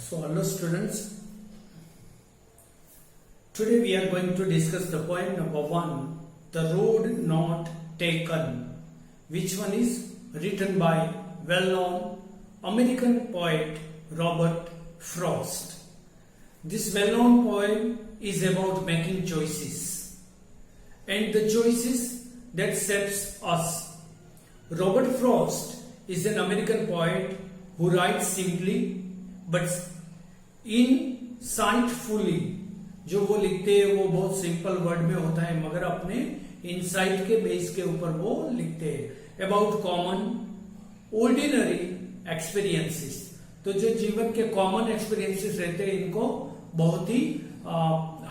So hello students, today we are going to discuss the poem number 1, The Road Not Taken, which one is written by well-known American poet Robert Frost. This well-known poem is about making choices and the choices that shapes us. Robert Frost is an American poet who writes simply but insightfully. जो वो लिखते हैं वो बहुत simple word में होता है, मगर अपने इनसाइट के बेस के ऊपर वो लिखते हैं अबाउट कॉमन ऑर्डिनरी एक्सपीरियंसेस. तो जो जीवन के कॉमन एक्सपीरियंसेस रहते हैं इनको बहुत ही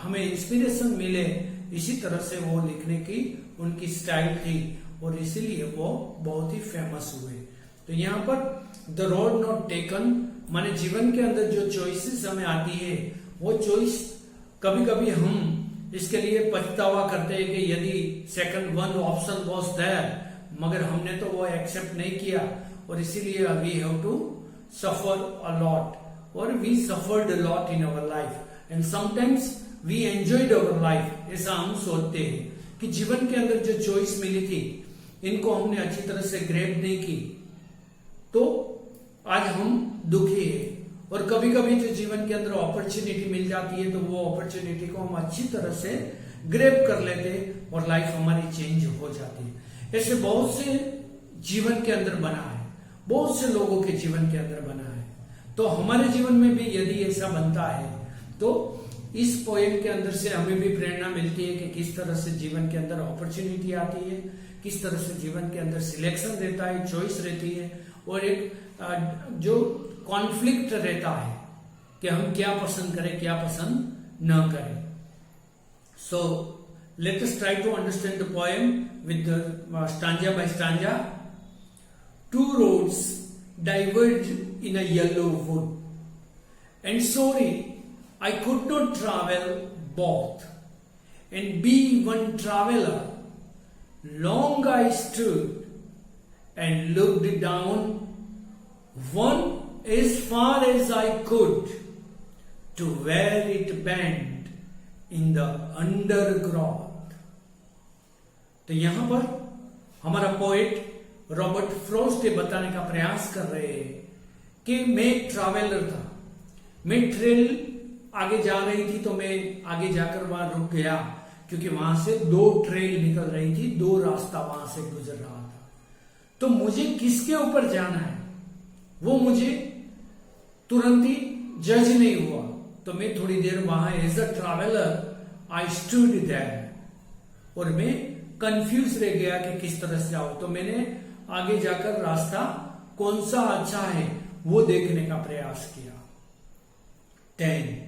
हमें इंस्पिरेशन मिले, इसी तरह से वो लिखने की उनकी स्टाइल थी और इसीलिए वो बहुत ही फेमस हुए. तो यहाँ पर द रोड नॉट टेकन माने जीवन के अंदर जो चॉइसेस हमें आती है वो चॉइस कभी कभी हम इसके लिए पछतावा करते हैं कि यदि second one option was there, मगर हमने तो वो एक्सेप्ट नहीं किया और इसीलिए we have to suffer a lot और we suffered a lot in our life and sometimes we enjoyed our life. ऐसा हम सोचते हैं कि जीवन के अंदर जो चॉइस मिली थी इनको हमने अच्छी तरह से ग्रैब नहीं की तो आज हम दुखी है. और कभी कभी जो जीवन के अंदर अपॉर्चुनिटी मिल जाती है तो वो अपॉर्चुनिटी को हम अच्छी तरह से ग्रैब कर लेते हैं और लाइफ हमारी चेंज हो जाती है. ऐसे बहुत से जीवन के अंदर बना है, बहुत से लोगों के जीवन के अंदर बना है. तो हमारे जीवन में भी यदि ऐसा बनता है तो इस पोएम के अंदर से हमें भी प्रेरणा मिलती है कि किस तरह से जीवन के अंदर अपॉर्चुनिटी आती है, किस तरह से जीवन के अंदर सिलेक्शन रहता है, चॉइस रहती है और एक जो कॉन्फ्लिक्ट रहता है कि हम क्या पसंद करें क्या पसंद न करें. So let us try to understand the poem with stanza by stanza. Two roads diverged in a yellow wood, and sorry I could not travel both, and be one traveler. Long I stood and looked down, one as far as I could, to where it bent in the undergrowth. तो यहां पर हमारा poet Robert Frost ये बताने का प्रयास कर रहे हैं कि मैं एक ट्रैवलर था, मैं ट्रेल आगे जा रही थी तो मैं आगे जाकर वहां रुक गया क्योंकि वहां से दो ट्रेल निकल रही थी, दो रास्ता वहां से गुजर रहा था. तो मुझे किसके ऊपर जाना है वो मुझे तुरंत ही जज नहीं हुआ. तो मैं थोड़ी देर वहां as a traveller I stood there और मैं कंफ्यूज रह गया कि किस तरह से जाऊं. तो मैंने आगे जाकर रास्ता कौन सा अच्छा है वो देखने का प्रयास किया. 10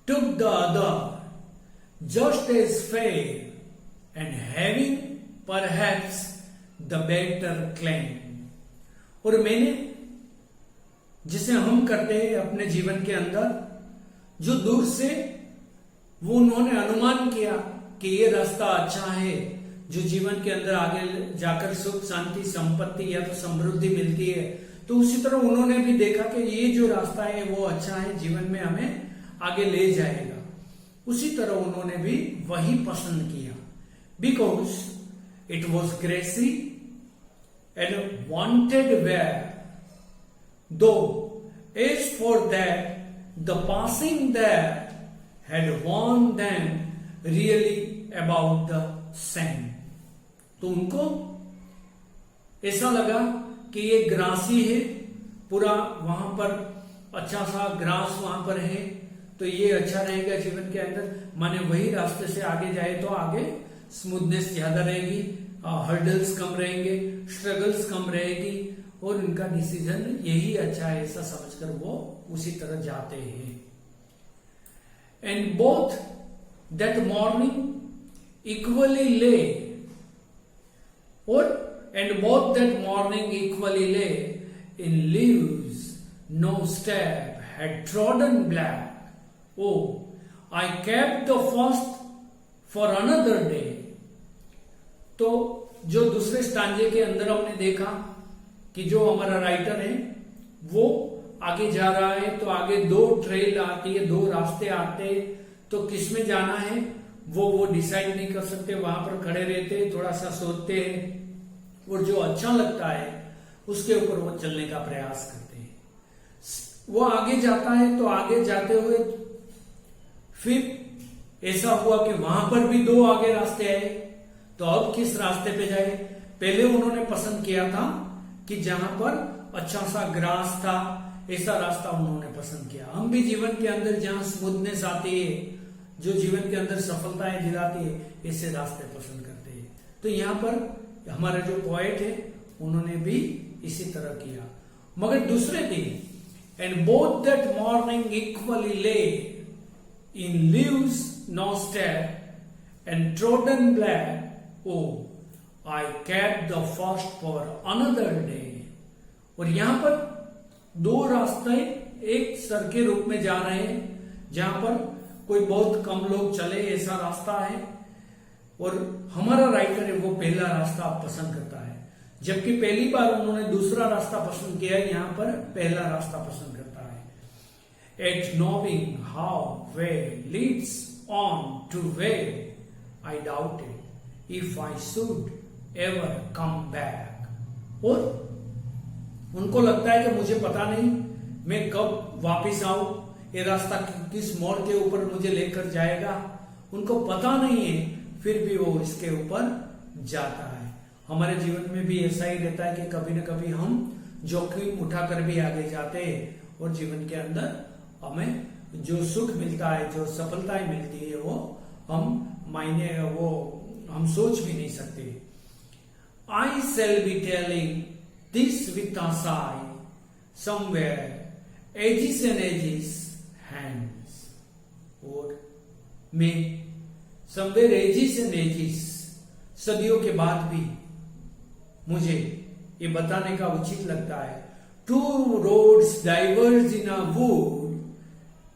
took the other just as fair and having perhaps the better claim. और मैंने जिसे हम करते हैं अपने जीवन के अंदर जो दूर से वो उन्होंने अनुमान किया कि ये रास्ता अच्छा है, जो जीवन के अंदर आगे जाकर सुख शांति संपत्ति या तो समृद्धि मिलती है, तो उसी तरह उन्होंने भी देखा कि ये जो रास्ता है वो अच्छा है, जीवन में हमें आगे ले जाएगा. उसी तरह उन्होंने भी वही पसंद किया. Because it was grassy and wanted wear, though as for that the passing there had warned them really about the same. तो उनको ऐसा लगा कि ये ग्रासी है, पूरा वहां पर अच्छा सा ग्रास वहां पर है तो ये अच्छा रहेगा जीवन के अंदर. माने वही रास्ते से आगे जाए तो आगे स्मूथनेस ज्यादा रहेगी, हर्डल्स कम रहेंगे, स्ट्रगल्स कम रहेगी और उनका डिसीजन यही अच्छा है ऐसा समझकर वो उसी तरह जाते हैं. And both that morning equally lay और and both that morning equally lay in leaves no step had trodden black. Oh I kept the first for another day. तो जो दूसरे स्टांजे के अंदर हमने देखा कि जो हमारा राइटर है वो आगे जा रहा है तो आगे दो ट्रेल आती है, दो रास्ते आते हैं, तो किस में जाना है वो डिसाइड नहीं कर सकते, वहां पर खड़े रहते, थोड़ा सा सोचते हैं और जो अच्छा लगता है उसके ऊपर वो चलने का प्रयास करते हैं। वो आगे जाता है तो आगे जाते हुए फिर ऐसा हुआ कि वहां पर भी दो आगे रास्ते आए, तो अब किस रास्ते पे जाए? पहले उन्होंने पसंद किया था कि जहां पर अच्छा सा ग्रास था, ऐसा रास्ता उन्होंने पसंद किया। हम भी जीवन के अंदर जहां स्मूथनेस आती है, जो जीवन के अंदर सफलताएं दिलाती है, ऐसे रास्ते पसंद करते हैं। तो यहाँ पर हमारा जो पोएट है उन्होंने भी इसी तरह किया। मगर दूसरे दिन, and both that morning equally ले in leaves no step and trodden black, oh I kept the first for another day। और यहां पर दो रास्ते एक सर के रूप में जा रहे हैं, जहां पर कोई बहुत कम लोग चले ऐसा रास्ता है, और हमारा राइटर है वो पहला रास्ता पसंद करता है, जबकि पहली बार उन्होंने दूसरा रास्ता पसंद किया, यहां पर पहला रास्ता पसंद करता है। At knowing how way leads on to way, I doubted if I should ever come back। और उनको लगता है कि मुझे पता नहीं मैं कब वापिस आऊं, ये रास्ता किस मोड़ के ऊपर मुझे लेकर जाएगा, उनको पता नहीं है, फिर भी वो इसके ऊपर जाता है। हमारे जीवन में भी ऐसा ही रहता है कि कभी न कभी हम जोखिम उठाकर भी आगे जाते हैं, और जीवन के अंदर हमें जो सुख मिलता है, जो सफलताएं मिलती है, वो हम सोच भी नहीं सकते। I shall be telling this with a sigh, somewhere ages and ages hence। और मैं somewhere ages and ages, सदियों के बाद भी मुझे ये बताने का उचित लगता है। Two roads diverge in a wood,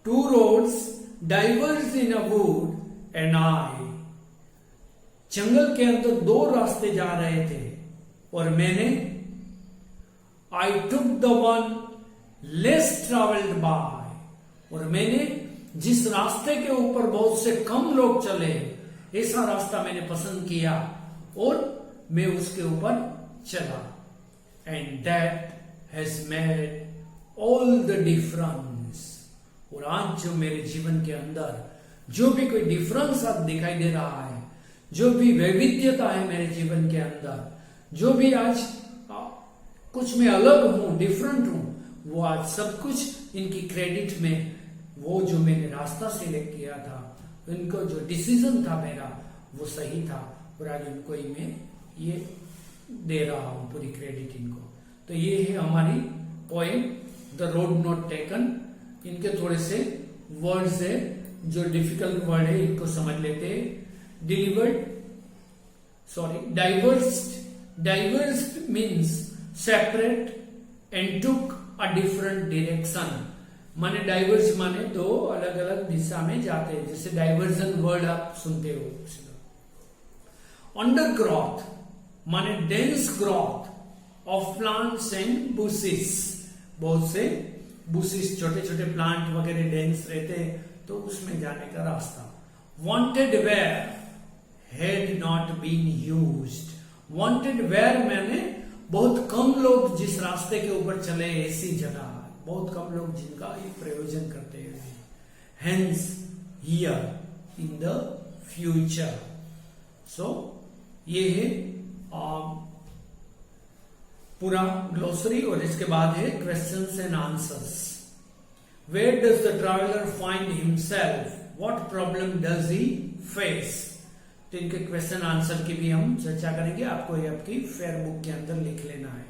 two roads diverged in a wood, and I, जंगल के अंदर दो रास्ते जा रहे थे और मैंने I took the one less traveled by, और मैंने जिस रास्ते के ऊपर बहुत से कम लोग चले ऐसा रास्ता मैंने पसंद किया और मैं उसके ऊपर चला। And that has made all the difference। और आज जो मेरे जीवन के अंदर जो भी कोई डिफरेंस आज दिखाई दे रहा है, जो भी वैविध्यता है मेरे जीवन के अंदर, जो भी आज कुछ मैं अलग हूं, डिफरेंट हूं, वो आज सब कुछ इनकी क्रेडिट में, वो जो मैंने रास्ता सिलेक्ट किया था, इनको जो डिसीजन था मेरा वो सही था, और आज उनको ही मैं ये दे रहा हूं पूरी क्रेडिट इनको। तो ये है हमारी poem the road not taken. इनके थोड़े से वर्ड्स है जो डिफिकल्ट वर्ड है, इनको समझ लेते हैं। Divorced means separate and took a different direction. माने डाइवर्स माने दो अलग अलग दिशा में जाते हैं, जैसे डाइवर्जन वर्ड आप सुनते हो। अंडरग्रोथ माने dense growth of plants and bushes, बहुत से बुशेस छोटे छोटे प्लांट वगैरह डेंस रहते हैं, तो उसमें जाने का रास्ता। Wanted wear had not been used. Wanted wear मैंने बहुत कम लोग जिस रास्ते के ऊपर चले ऐसी जगह, बहुत कम लोग जिनका प्रयोजन करते हैं। Hence here in the future. So ये है पूरा ग्लोसरी, और इसके बाद है questions and answers. Where does the traveller find himself, what problem does he face. तो इनके क्वेश्चन आंसर की भी हम चर्चा करेंगे, आपको ये आपकी फेयर बुक के अंदर लिख लेना है।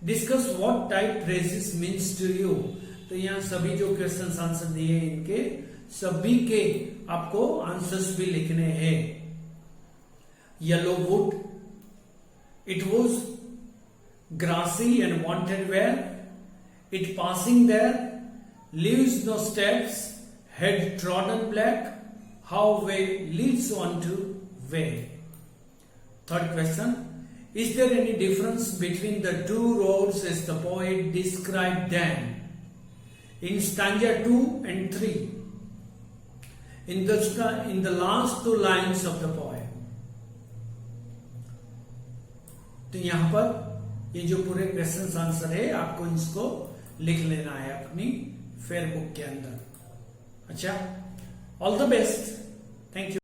Discuss what type phrases means to you. तो यहाँ सभी जो क्वेश्चन आंसर दिए इनके सभी के आपको आंसर्स भी लिखने हैं। Yellow would, it was grassy and wanted where, it passing there, leaves no steps, head trodden black, how way leads on to way. Third question, is there any difference between the two roads as the poet described them? in stanza 2 and 3, in the last two lines of the poem. तो यहां पर ये जो पूरे question answer है आपको इसको लिख लेना है अपनी फेयर बुक के अंदर. अच्छा, all the best, thank you.